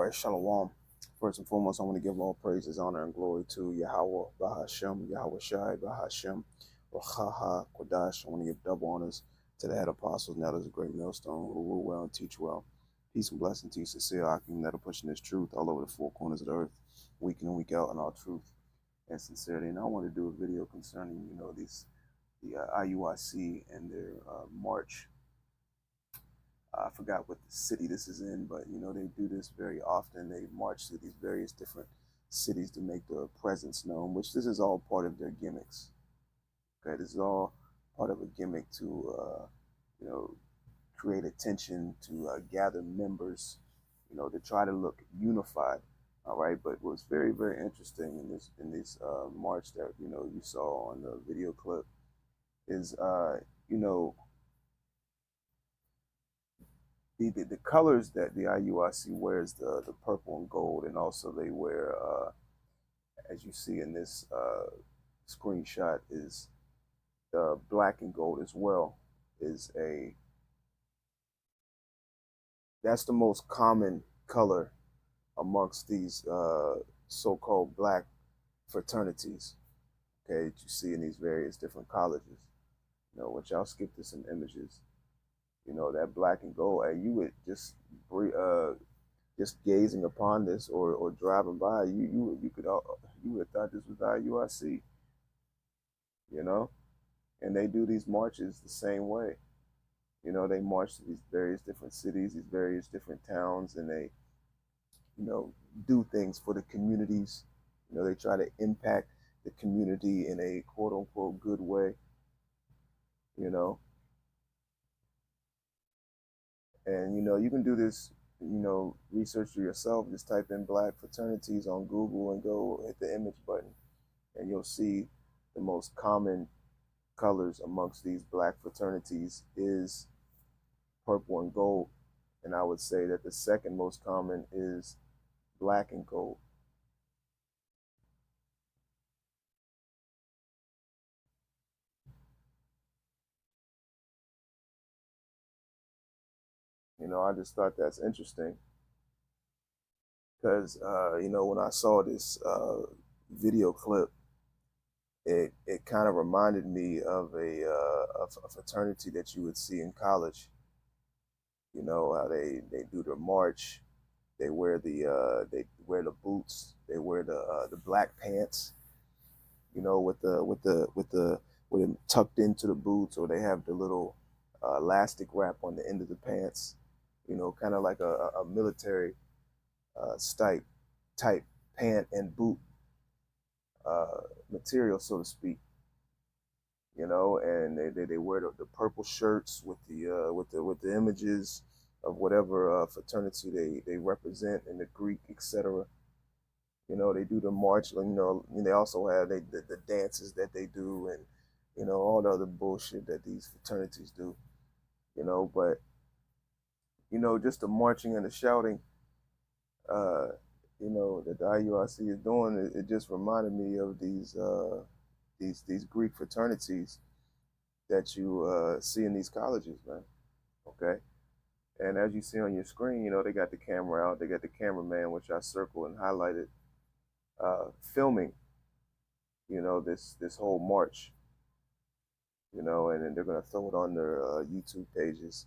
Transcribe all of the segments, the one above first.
All right, Shalom. First and foremost, I want to give all praises, honor, and glory to Yahweh, Bahashem, Yahweh Shai, Bahashem, Rachaha, Kodash. I want to give double honors to the head apostles, now there's a great millstone who rule well and teach well. Peace and blessing to you, sincere Akim, that are pushing this truth all over the four corners of the earth, week in and week out, in our truth and sincerity. And I want to do a video concerning, the IUIC and their march. I forgot what the city this is in, but they do this very often. They march to these various different cities to make their presence known, which this is all part of their gimmicks. Okay, this is all part of a gimmick to create attention, to gather members, to try to look unified. All right, but what's very, very interesting in this march that you saw on the video clip is the colors that the IUIC wears, the purple and gold, and also they wear, as you see in this screenshot, is the black and gold as well. That's the most common color amongst these so-called black fraternities. Okay, that you see in these various different colleges. Which I'll skip this in images. That black and gold, and you would just gazing upon this or driving by, you would have thought this was IUIC, and they do these marches the same way. They march to these various different cities, these various different towns, and they, do things for the communities. They try to impact the community in a quote unquote good way, And you can do this, research for yourself. Just type in black fraternities on Google and go hit the image button, and you'll see the most common colors amongst these black fraternities is purple and gold. And I would say that the second most common is black and gold. I just thought that's interesting because, when I saw this video clip, it kind of reminded me of a fraternity that you would see in college. How they do their march, they wear the boots, they wear the black pants, with them tucked into the boots, or they have the little elastic wrap on the end of the pants, kind of like a military type pant and boot material, so to speak. And they wear the purple shirts with the images of whatever fraternity they represent in the Greek, etc. They do the march. And they also have the dances that they do, and all the other bullshit that these fraternities do. But just the marching and the shouting, that the IUIC is doing, it just reminded me of these Greek fraternities that you see in these colleges, man. Okay. And as you see on your screen, they got the camera out, they got the cameraman, which I circled and highlighted, filming, this whole march, and then they're gonna throw it on their YouTube pages,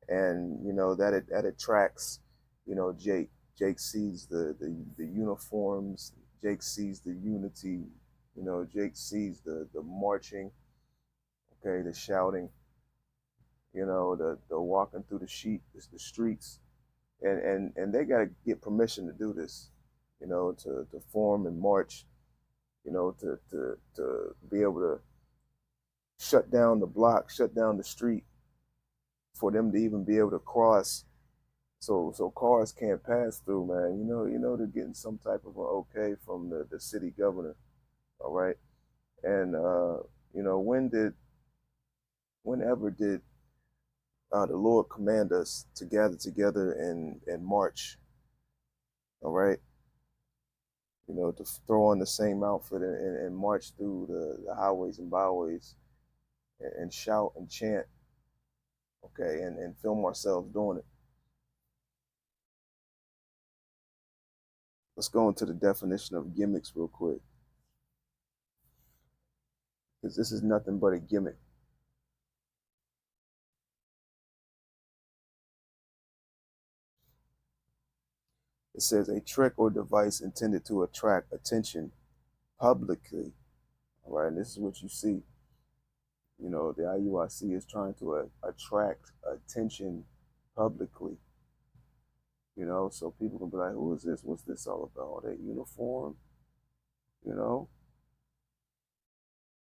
and that attracts, Jake. Jake sees the uniforms. Jake sees the unity. Jake sees the marching. Okay, the shouting. The walking through the streets, and they got to get permission to do this. To form and march. To be able to shut down the block, shut down the street, for them to even be able to cross, so cars can't pass through, man. They're getting some type of an okay from the city governor. All right. And whenever did the Lord command us to gather together and march? All right. To throw on the same outfit and march through the highways and byways, and shout and chant, okay, and film ourselves doing it. Let's go into the definition of gimmicks real quick, because this is nothing but a gimmick. It says a trick or device intended to attract attention publicly. All right, and this is what you see. You know, the IUIC is trying to attract attention publicly. You know, so people can be like, who is this? What's this all about? Are they uniform? You know,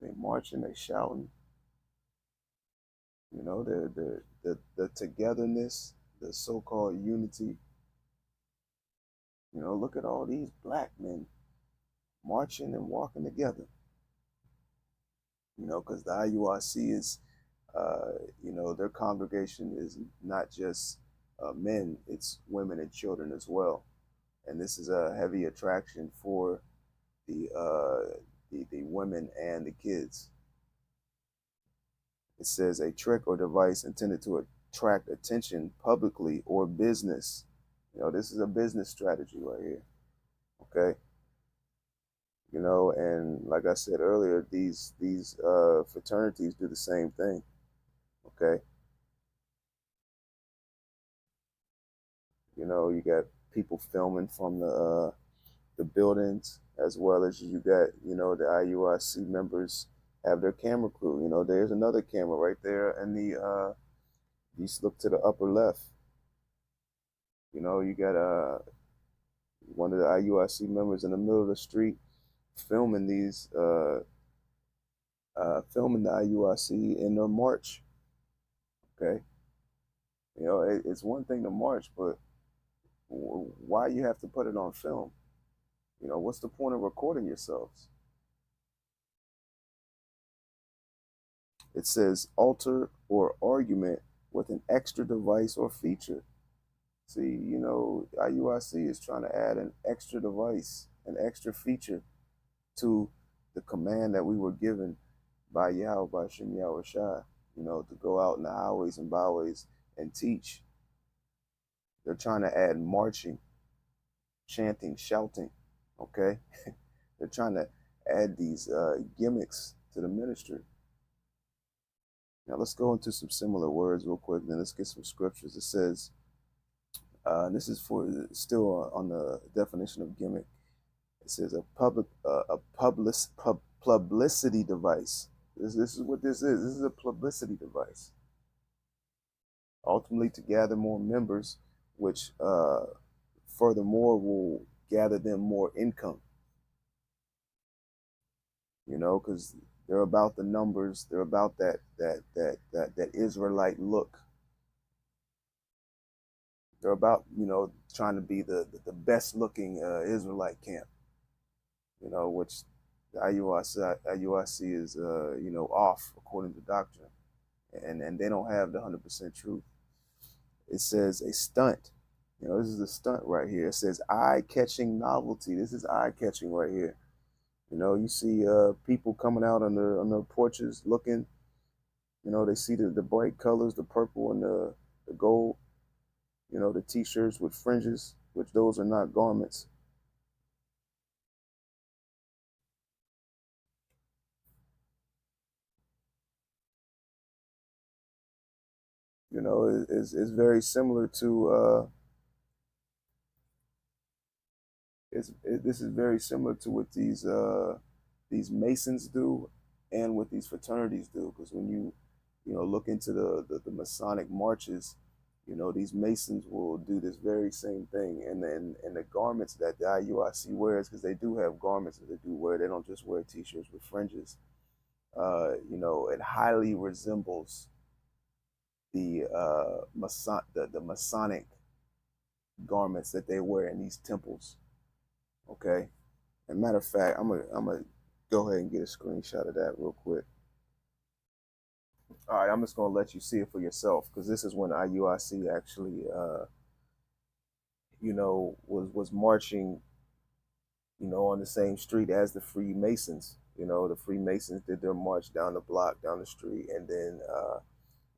they marching, they shouting. You know, the togetherness, the so-called unity. You know, look at all these black men marching and walking together. You know, because the IURC is, you know, their congregation is not just men, it's women and children as well. And this is a heavy attraction for the women and the kids. It says a trick or device intended to attract attention publicly or business. You know, this is a business strategy right here. Okay. You know, and like I said earlier, these fraternities do the same thing. Okay. You know, you got people filming from the buildings, as well as you got, you know, the IUIC members have their camera crew. You know, there's another camera right there, and you look to the upper left. You know, you got one of the IUIC members in the middle of the street filming filming the IUIC in their march. Okay, you know, it's one thing to march, but why you have to put it on film? You know, what's the point of recording yourselves? It says alter or argument with an extra device or feature. See, you know, IUIC is trying to add an extra device, an extra feature to the command that we were given by Yahweh, by Shem Yahweh Shai, you know, to go out in the highways and byways and teach. They're trying to add marching, chanting, shouting, okay? They're trying to add these gimmicks to the ministry. Now let's go into some similar words real quick, then let's get some scriptures. It says, this is for still on the definition of gimmick. It says publicity device. This is what this is. This is a publicity device. Ultimately, to gather more members, which furthermore will gather them more income. You know, because they're about the numbers. They're about that Israelite look. They're about, you know, trying to be the best looking Israelite camp. You know, which the IUIC is, you know, off according to doctrine, and they don't have the 100% truth. It says a stunt. You know, this is a stunt right here. It says eye-catching novelty. This is eye-catching right here. You know, you see people coming out on their porches looking. You know, they see the bright colors, the purple and the gold. You know, the t-shirts with fringes, which those are not garments. You know, it's very similar to this is very similar to what these Masons do and what these fraternities do. Because when you know, look into the Masonic marches, you know, these Masons will do this very same thing. And then and the garments that the IUIC wears, because they do have garments that they do wear, they don't just wear t-shirts with fringes. You know, it highly resembles the the Masonic garments that they wear in these temples. Okay. And matter of fact, I'm gonna go ahead and get a screenshot of that real quick. All right, I'm just gonna let you see it for yourself, because this is when IUIC actually, you know, was marching, you know, on the same street as the Freemasons. You know, the Freemasons did their march down the block, down the street, and then,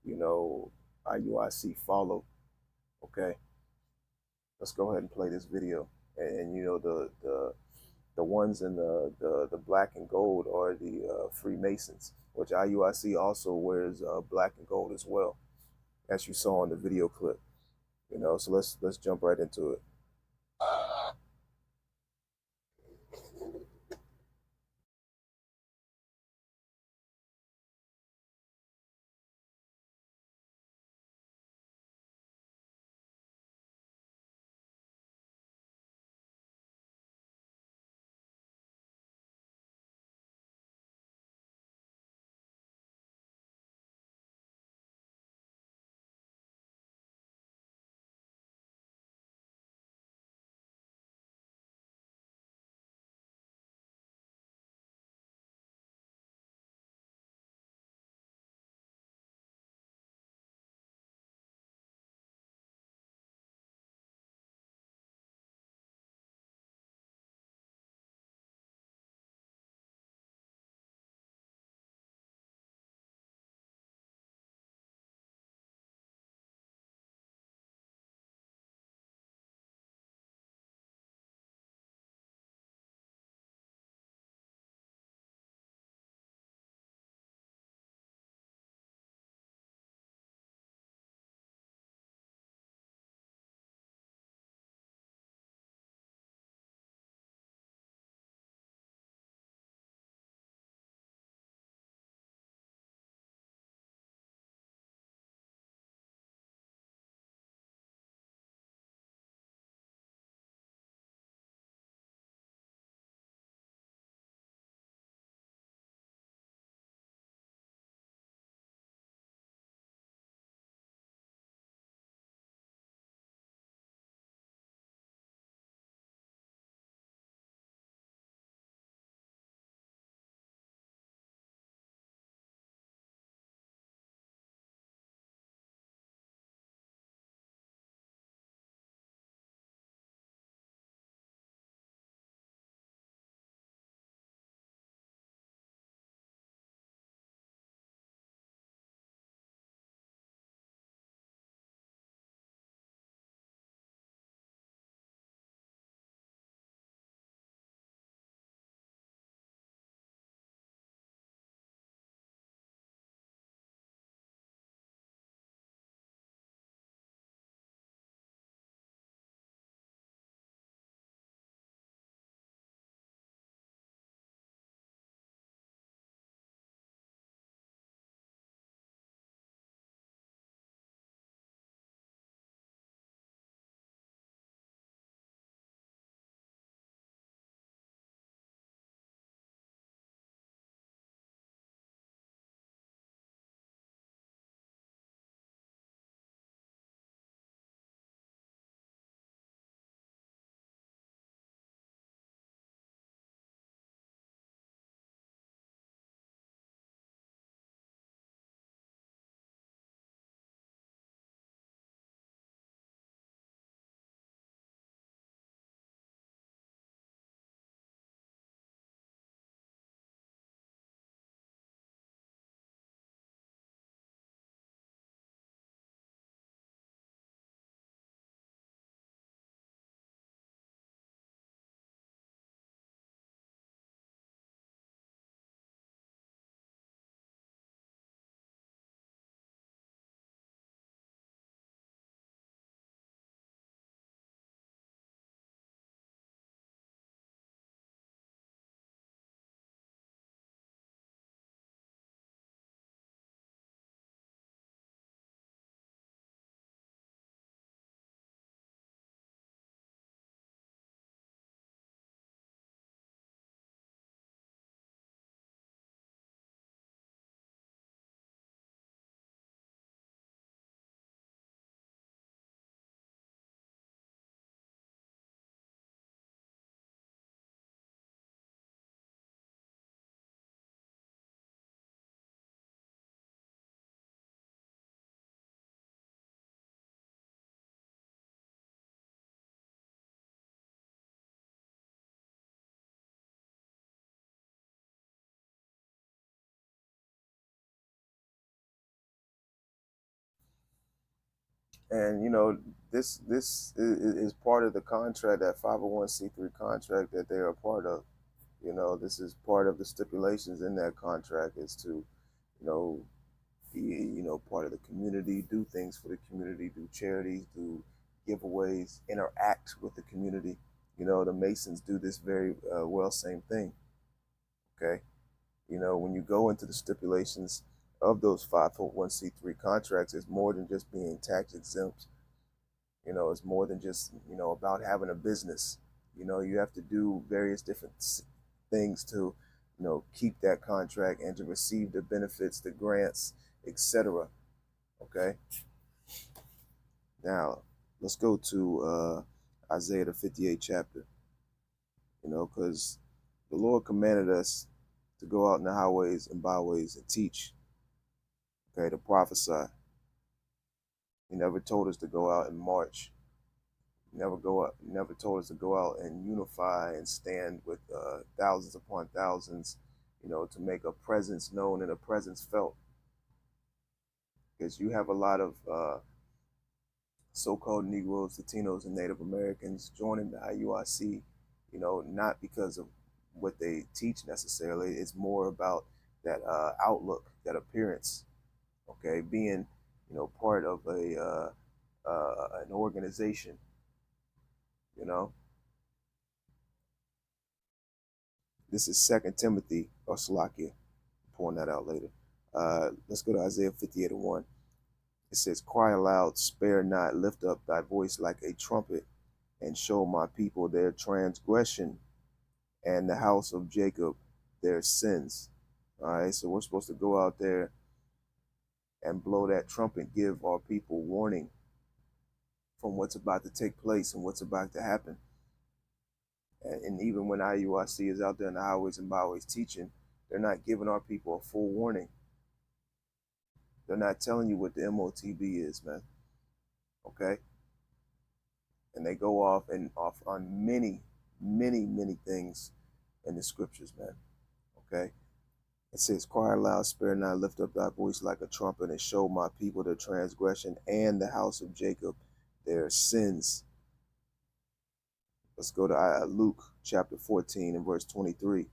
you know, IUIC followed. Okay, let's go ahead and play this video. and you know the ones in the black and gold are the Freemasons, which IUIC also wears black and gold as well, as you saw in the video clip. You know, so let's jump right into it. And this is part of the contract, that 501c3 contract that they are a part of. This is part of the stipulations in that contract, is to, know, be, part of the community, do things for the community, do charities, do giveaways, interact with the community. The Masons do this very well, same thing. Okay. When you go into the stipulations of those 501c3 contracts, it's more than just being tax exempt. It's more than just, about having a business. You have to do various different things to, keep that contract and to receive the benefits, the grants, etc. Okay. Now, let's go to Isaiah the 58th chapter, because the Lord commanded us to go out in the highways and byways and teach, okay, to prophesy. He never told us to go out and march. He never told us to go out and unify and stand with thousands upon thousands, to make a presence known and a presence felt. Because you have a lot of so-called Negroes, Latinos, and Native Americans joining the IUIC, not because of what they teach necessarily. It's more about that outlook, that appearance, okay, being, part of an organization, you know. This is Second Timothy, or Salakia, pouring that out later. Let's go to Isaiah 58:1. It says, "Cry aloud, spare not, lift up thy voice like a trumpet, and show my people their transgression, and the house of Jacob their sins." All right, so we're supposed to go out there and blow that trumpet, give our people warning from what's about to take place and what's about to happen. And even when IUIC is out there in the highways and byways teaching, they're not giving our people a full warning. They're not telling you what the MOTB is, man. Okay? And they go off on many, many, many things in the scriptures, man. Okay? It says, "Cry aloud, spare not, lift up thy voice like a trumpet, and show my people their transgression, and the house of Jacob their sins." Let's go to Luke chapter 14 and verse 23.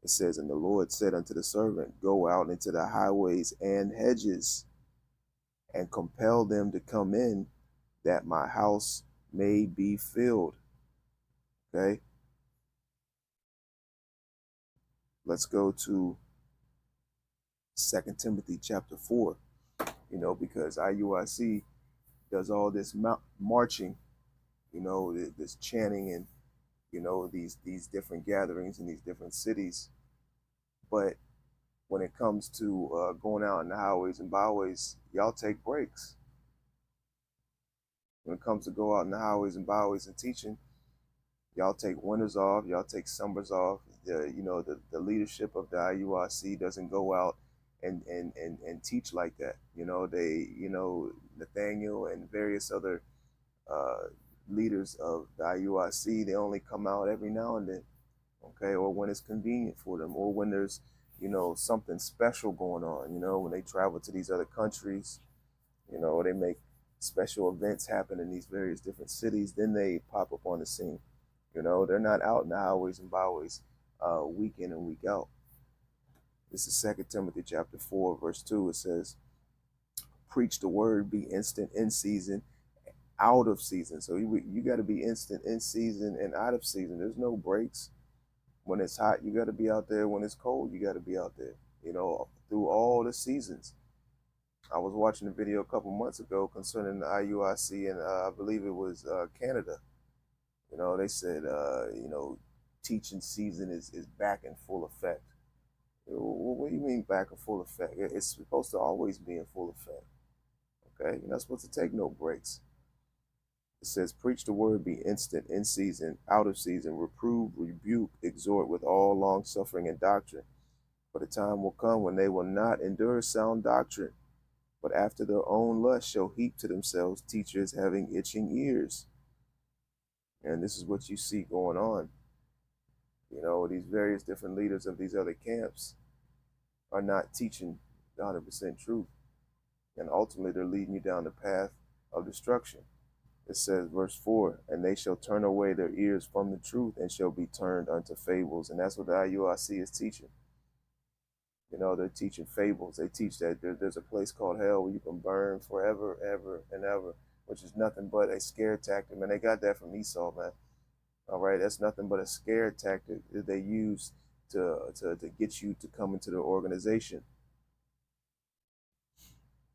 It says, "And the Lord said unto the servant, Go out into the highways and hedges, and compel them to come in, that my house may be filled." Okay. Let's go to 2 Timothy chapter 4, because IUIC does all this marching, this chanting, and, these different gatherings in these different cities. But when it comes to going out in the highways and byways, y'all take breaks. When it comes to go out in the highways and byways and teaching, y'all take winters off, y'all take summers off. The leadership of the IUIC doesn't go out and teach like that. Nathaniel and various other leaders of the IUIC, they only come out every now and then, okay, or when it's convenient for them, or when there's, something special going on, when they travel to these other countries, they make special events happen in these various different cities, then they pop up on the scene. They're not out in the highways and byways week in and week out. This is 2 Timothy chapter 4, verse 2. It says, "Preach the word, be instant in season, out of season." So you got to be instant in season and out of season. There's no breaks. When it's hot, you got to be out there. When it's cold, you got to be out there, through all the seasons. I was watching a video a couple months ago concerning the IUIC, and I believe it was Canada. They said, teaching season is back in full effect. What do you mean back in full effect? It's supposed to always be in full effect. Okay, you're not supposed to take no breaks. It says, "Preach the word, be instant, in season, out of season, reprove, rebuke, exhort with all long suffering and doctrine. For the time will come when they will not endure sound doctrine, but after their own lust shall heap to themselves teachers having itching ears." And this is what you see going on. These various different leaders of these other camps are not teaching the 100% truth. And ultimately, they're leading you down the path of destruction. It says, verse 4, and they shall turn away their ears from the truth and shall be turned unto fables. And that's what the IUIC is teaching. You know, they're teaching fables. They teach that there's a place called hell where you can burn forever, ever, and ever, which is nothing but a scare tactic. Man, they got that from Esau, man. All right, that's nothing but a scare tactic that they use to get you to come into their organization.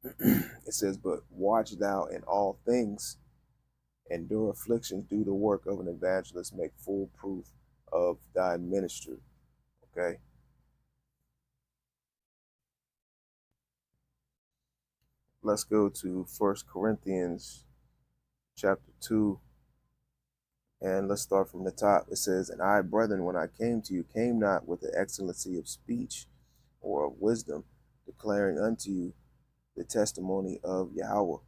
It says, but watch thou in all things, endure afflictions, do the work of an evangelist, make full proof of thy ministry. Okay. Let's go to 1 Corinthians chapter 2, and let's start from the top. It says, and I, brethren, when I came to you, came not with the excellency of speech or of wisdom, declaring unto you the testimony of Yahweh.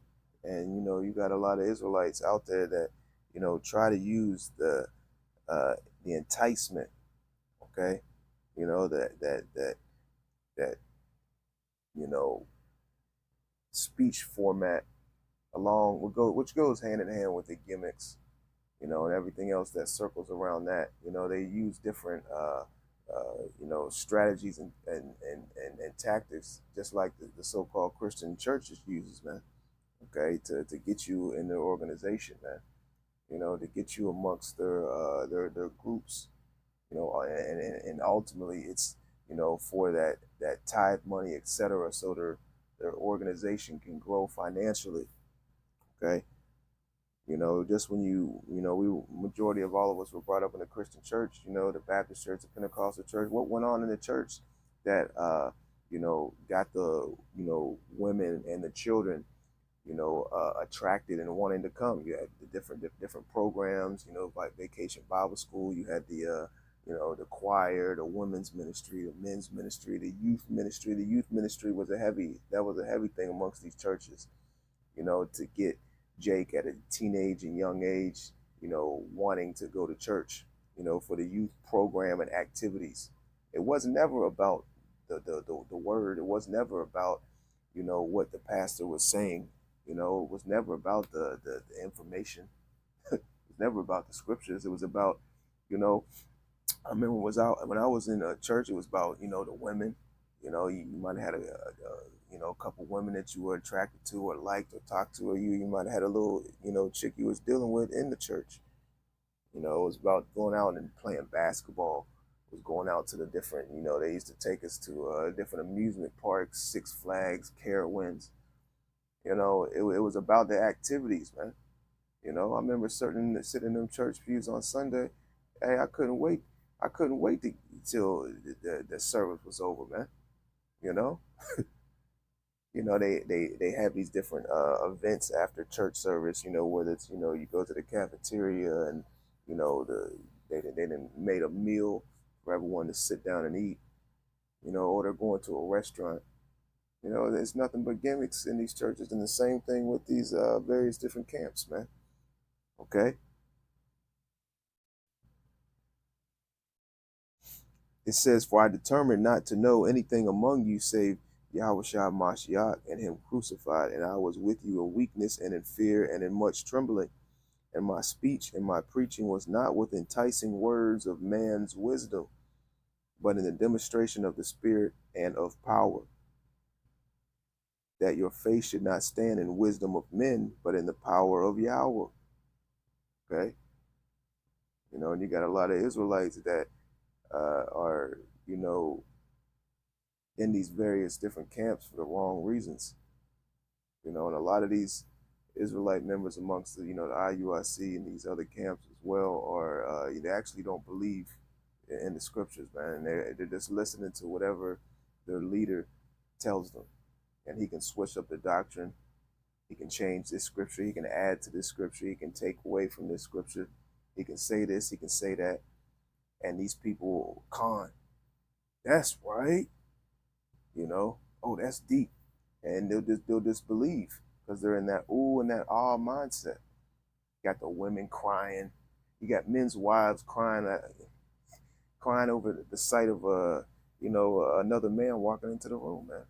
And you know, you got a lot of Israelites out there that, you know, try to use the enticement, okay, you know, that you know, speech format along which goes hand in hand with the gimmicks, you know, and everything else that circles around that. You know, they use different you know, strategies and tactics, just like the so-called Christian churches uses, man. Okay, to get you in their organization, man. You know, to get you amongst their groups. You know, and ultimately it's, you know, for that tithe money, etc. So their organization can grow financially. Okay. You know, just when you know, majority of all of us were brought up in a Christian church, you know, the Baptist church, the Pentecostal church. What went on in the church that, you know, got the, you know, women and the children, you know, attracted and wanting to come? You had the different programs, you know, like Vacation Bible School. You had the, you know, the choir, the women's ministry, the men's ministry, the youth ministry. The youth ministry was a heavy thing amongst these churches, you know, to get Jake at a teenage and young age, you know, wanting to go to church, you know, for the youth program and activities. It was never about the word. It was never about, you know, what the pastor was saying. You know, it was never about the information. It was never about the scriptures. It was about, you know, I remember when I was in a church, it was about, you know, the women. You know, you might have had you know, a couple women that you were attracted to or liked or talked to, or you might have had a little, you know, chick you was dealing with in the church. You know, it was about going out and playing basketball. It was going out to the different, you know, they used to take us to different amusement parks, Six Flags, Carowinds. You know, it was about the activities, man. You know, I remember sitting in them church pews on Sunday. Hey, I couldn't wait. I couldn't wait till the service was over, man. You know, you know, they have these different events after church service. You know, whether it's, you know, you go to the cafeteria and, you know, they done made a meal for everyone to sit down and eat. You know, or they're going to a restaurant. You know, there's nothing but gimmicks in these churches, and the same thing with these various different camps, man. Okay. It says, for I determined not to know anything among you save Yahushua Mashiach and him crucified. And I was with you in weakness and in fear and in much trembling. And my speech and my preaching was not with enticing words of man's wisdom, but in the demonstration of the Spirit and of power, that your faith should not stand in wisdom of men, but in the power of Yahweh. Okay? You know, and you got a lot of Israelites that are, you know, in these various different camps for the wrong reasons. You know, and a lot of these Israelite members amongst the, you know, the IUIC and these other camps as well are, they actually don't believe in the scriptures, man. And they're just listening to whatever their leader tells them. And he can switch up the doctrine. He can change this scripture. He can add to this scripture. He can take away from this scripture. He can say this. He can say that. And these people con. That's right. You know, oh, that's deep. And they'll just believe because they're in that ooh and that ah mindset. You got the women crying. You got men's wives crying over the sight of you know, another man walking into the room, man.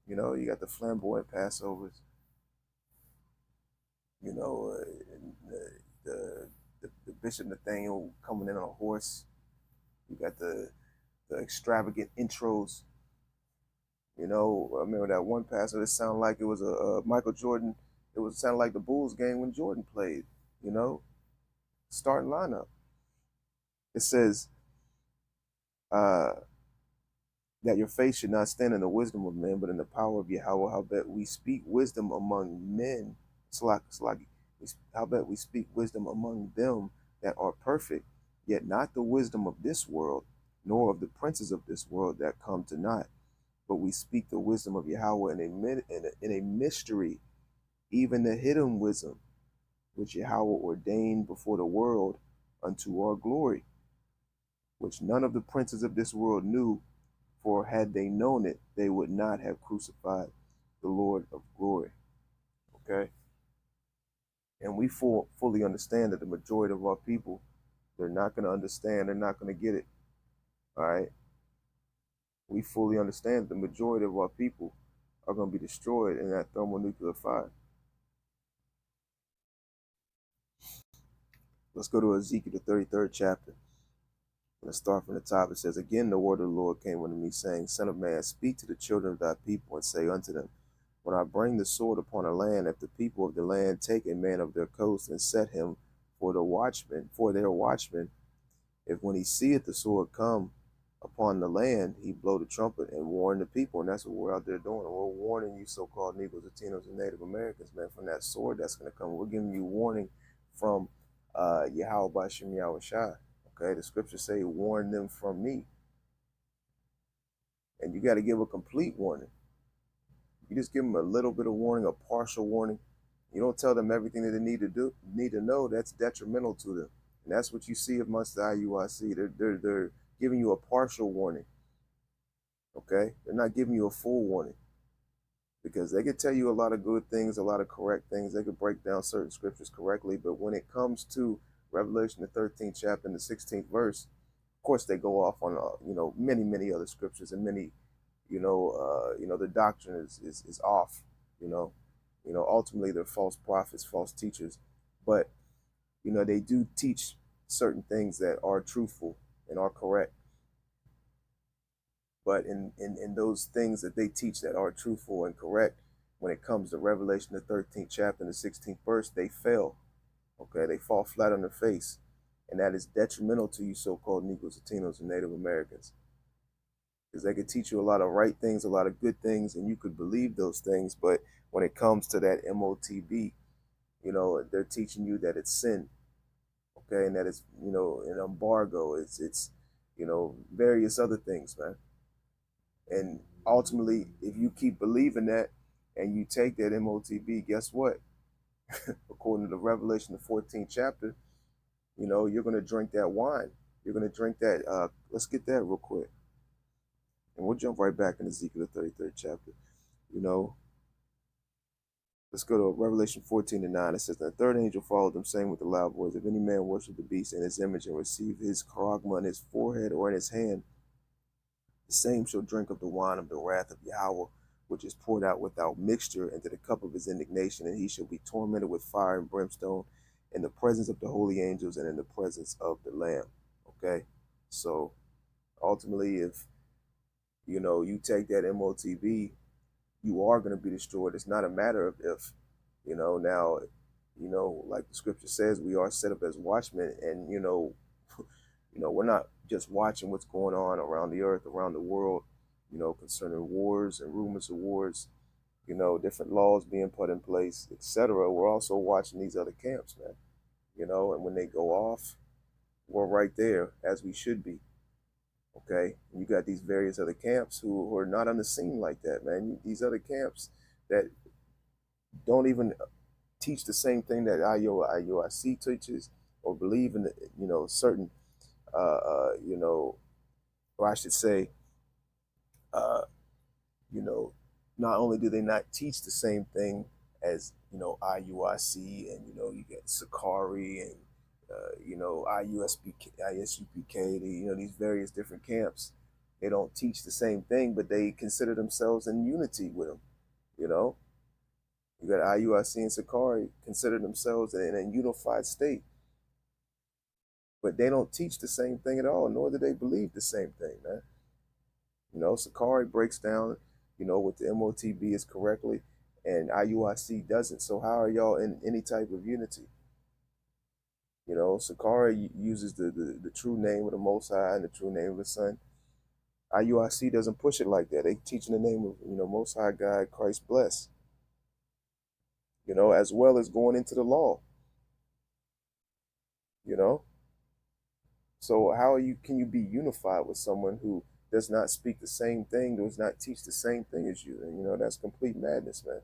You know, you got the flamboyant Passovers. You know, the, the Bishop Nathaniel coming in on a horse. You got the extravagant intros. You know, I remember that one passer that sounded like it was a Michael Jordan. It was sounded like the Bulls game when Jordan played. You know, starting lineup. It says uh, that your faith should not stand in the wisdom of men, but in the power of Yahweh. How bet we speak wisdom among men. Slaki. How bet we speak wisdom among them that are perfect, yet not the wisdom of this world, nor of the princes of this world that come to naught. But we speak the wisdom of Yahweh in a mystery, even the hidden wisdom, which Yahweh ordained before the world unto our glory, which none of the princes of this world knew, for had they known it, they would not have crucified the Lord of glory. Okay? And we fully understand that the majority of our people, they're not going to understand, they're not going to get it. All right? We fully understand that the majority of our people are going to be destroyed in that thermonuclear fire. Let's go to Ezekiel, the 33rd chapter. Let's start from the top. It says, Again, the word of the Lord came unto me, saying, Son of man, speak to the children of thy people, and say unto them, When I bring the sword upon a land, if the people of the land take a man of their coast and set him for their watchman, if when he seeth the sword come upon the land, he blow the trumpet and warn the people. And that's what we're out there doing. We're warning you so-called Negroes, Latinos, and Native Americans, man, from that sword that's going to come. We're giving you warning from Yahweh Bashim Yahweh Shai. Okay, the scriptures say, warn them from me. And you got to give a complete warning. You just give them a little bit of warning, a partial warning. You don't tell them everything that they need to know. That's detrimental to them. And that's what you see amongst the IUIC. They're giving you a partial warning. Okay? They're not giving you a full warning. Because they could tell you a lot of good things, a lot of correct things. They could break down certain scriptures correctly. But when it comes to Revelation, the 13th chapter and the 16th verse, of course, they go off on many other scriptures, and many the doctrine is off. Ultimately they're false prophets, false teachers, but they do teach certain things that are truthful and are correct. But in those things that they teach that are truthful and correct, when it comes to Revelation, the 13th chapter and the 16th verse, they fail. Okay, they fall flat on their face. And that is detrimental to you so-called Negroes, Latinos, and Native Americans. Because they could teach you a lot of right things, a lot of good things, and you could believe those things. But when it comes to that MOTB, they're teaching you that it's sin. Okay, and that it's, an embargo. It's various other things, man. And ultimately, if you keep believing that and you take that MOTB, guess what? According to the Revelation, the 14th chapter, you're going to drink that wine. You're going to drink that. Let's get that real quick. And we'll jump right back in Ezekiel, the 33rd chapter. Let's go to Revelation 14:9. It says, The third angel followed them, saying with a loud voice, If any man worship the beast in his image and receive his charagma in his forehead or in his hand, the same shall drink of the wine of the wrath of Yahweh, which is poured out without mixture into the cup of his indignation, and he shall be tormented with fire and brimstone in the presence of the holy angels and in the presence of the Lamb. Okay? So ultimately, if you take that MOTB, you are going to be destroyed. It's not a matter of if, now, like the scripture says, we are set up as watchmen, and we're not just watching what's going on around the earth, around the world, concerning wars and rumors of wars, different laws being put in place, etc. We're also watching these other camps, man. And when they go off, we're right there as we should be. Okay, you got these various other camps who are not on the scene like that, man. These other camps that don't even teach the same thing that IUIC teaches, or believe in certain or I should say, not only do they not teach the same thing as IUIC, and you get Sakari and ISUPK, these various different camps. They don't teach the same thing, but they consider themselves in unity with them. You got IUIC and Sakari consider themselves in a unified state, but they don't teach the same thing at all, nor do they believe the same thing, man. Sakari breaks down, what the MOTB is correctly, and IUIC doesn't. So how are y'all in any type of unity? Sakari uses the true name of the Most High and the true name of the Son. IUIC doesn't push it like that. They teach in the name of, Most High God, Christ bless, as well as going into the law, you know. So how can you be unified with someone who does not speak the same thing, does not teach the same thing as you? And that's complete madness, man.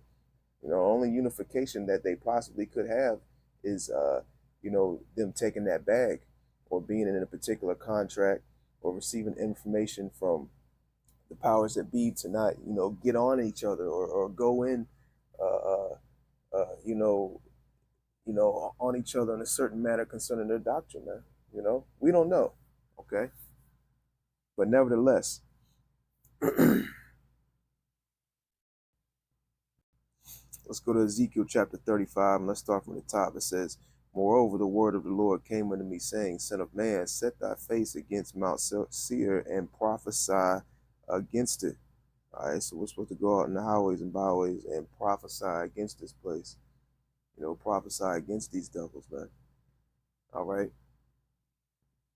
Only unification that they possibly could have is them taking that bag or being in a particular contract or receiving information from the powers that be to not, get on each other or go in uh, uh, you know, on each other in a certain manner concerning their doctrine, man. We don't know, okay? But nevertheless, let's go to Ezekiel chapter 35, and let's start from the top. It says, Moreover, the word of the Lord came unto me, saying, Son of man, set thy face against Mount Seir and prophesy against it. All right, so we're supposed to go out in the highways and byways and prophesy against this place. Prophesy against these devils, man. All right.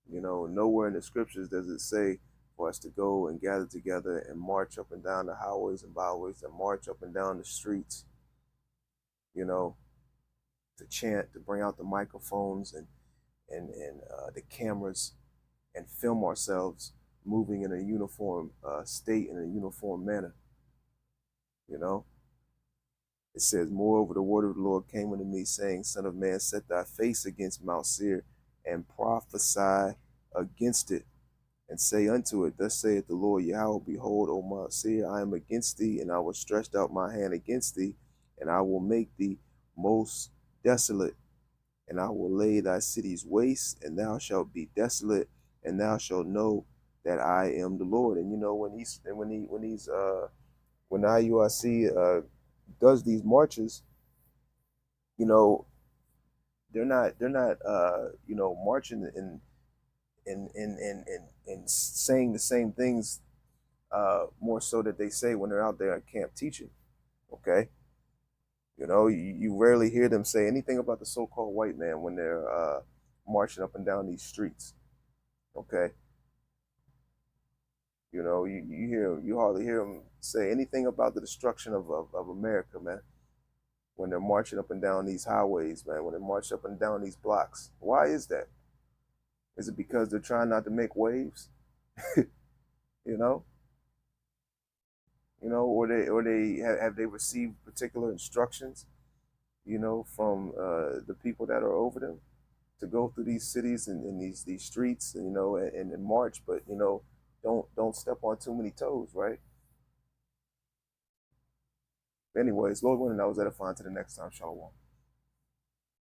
Nowhere in the scriptures does it say for us to go and gather together and march up and down the highways and byways and march up and down the streets, to chant, to bring out the microphones and the cameras and film ourselves moving in a uniform state, in a uniform manner. It says, Moreover, the word of the Lord came unto me, saying, Son of man, set thy face against Mount Seir and prophesy against it, and say unto it, Thus saith the Lord Yahweh, Behold, O Mount Seir, I am against thee, and I will stretch out my hand against thee, and I will make thee most desolate, and I will lay thy cities waste, and thou shalt be desolate, and thou shalt know that I am the Lord. And when IUIC does these marches, they're not marching and saying the same things more so that they say when they're out there at camp teaching. Okay. You rarely hear them say anything about the so-called white man when they're marching up and down these streets. Okay. You hardly hear them say anything about the destruction of America, man, when they're marching up and down these highways, man, when they march up and down these blocks. Why is that? Is it because they're trying not to make waves? you know? Or they have they received particular instructions, from the people that are over them to go through these cities and these streets, and and march, but don't step on too many toes, right? Anyways, Lord willing, I was edifying. To the next time, Shalom.